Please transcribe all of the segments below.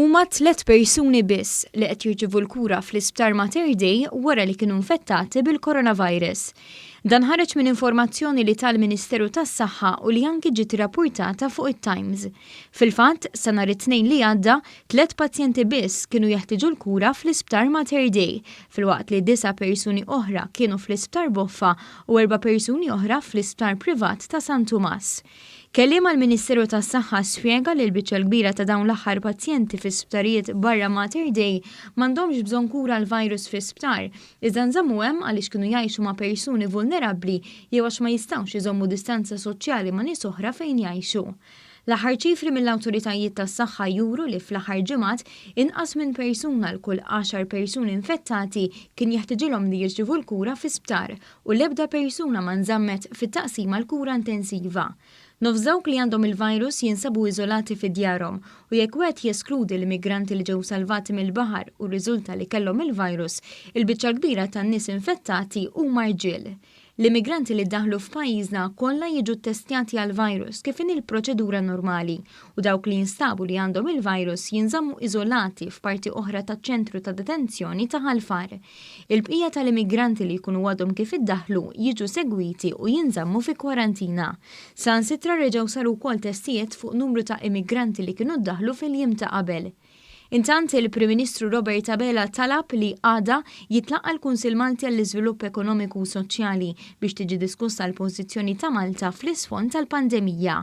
Huma Tliet Persuni Biss li qed jirċievu l-kura fl-isptar Mater Dei wara li kienu infettati bil-Coronavirus. Dan ħareġ minn informazzjoni li tal-Ministeru tas-Saħħa u li anki ġiet irrappurtata fuq it-Times. Fil-fatt, sa nhar it-Tnejn li għadda, 3 pazjenti biss kienu jeħtieġu l-kura fl-isptar Mater Dei, filwaqt li 9 persuni oħra kienu fl-isptar Boffa u 4 persuni oħra fl-isptar PRIVAT ta' San Tumas. Kelliem għall-Ministeru tas-Saħħa spjega li l-biċċa l-kbira ta' dawn l-aħħar pazjenti fi sptarijiet barra Mater Dei m'għandhomx bżonn kura l-virus fi sptar, iżda nżammu hemm għaliex kienu jgħixu ma' persuni vulnerabbli jew għax ma jistgħux iżommu distanza soċjali ma' nies oħra fejn jgħixu. L-aħħar ċifri mill-awtoritajiet tas-Saħħa juru li fl-aħħar ġimgħat inqas minn persuna l kull 10 persuni infettati kien jeħtieġilhom li jirċievu l-kura fi sptar u l-ebda persuna ma nżammet fit-taqsima l-kura intensiva. Nofs dawk li għandhom il-virus jinsabu iżolati fi djarhom u jekk wieħed jeskludi l-immigranti li ġew salvati mill-baħar u rriżulta li kellhom il-virus, il-biċċa kbira tan-nies infettati huma rġiel. L-immigranti li ddaħlu f'pajjiżna kollha jiġu ttestjati għall-virus kif inhi l-proċedura normali u dawk li jinstabu li għandhom il-virus jinżammu iżolati f'parti oħra taċ-ċentru ta' detenzjoni ta' l-aħħar. Il-bqija tal-immigranti li jkunu għadhom kif iddaħlu jiġu segwiti u jinżammu fi kwarantina. Sansitra reġgħu saru wkoll testijiet fuq numru ta' immigranti li kienu ddaħlu fil-jiem ta' qabel. Intant il-Prim Ministru Robert talab li għada jitlaqqa l-Kunsill Malti għall-Iżvilupp Ekonomiku u Soċjali biex tiġi diskussa l-pożizzjoni ta' Malta fl-isfond tal-pandemija.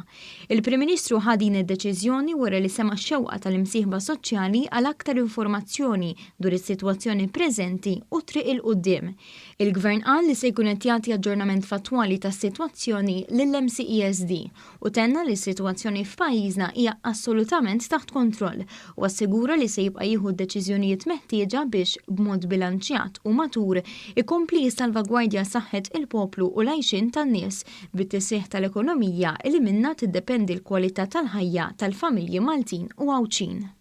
Il-Prim Ministru ħa din id-deċiżjoni wara li sema x-xewqa tal-imsieħba soċjali għal aktar informazzjoni dwar is-sitwazzjoni preżenti u triq il-qudiem. Il-Gvern qal li se jkun qed jagħti aġġornament fattwali tas-sitwazzjoni lill-MCESD u tenna li s-sitwazzjoni f'pajjiżna hija assolutament taħt kontroll u assigura li se jibqa' jieħu d-deċiżjonijiet meħtieġa biex b'mod bilanċjat u matur ikompli jissalvagwardja saħħet il-poplu u l-għajxin tan-nies bit-tisih tal-ekonomija li minnha tiddependi l-kwalità tal-ħajja tal-familji Maltin u Għawċin.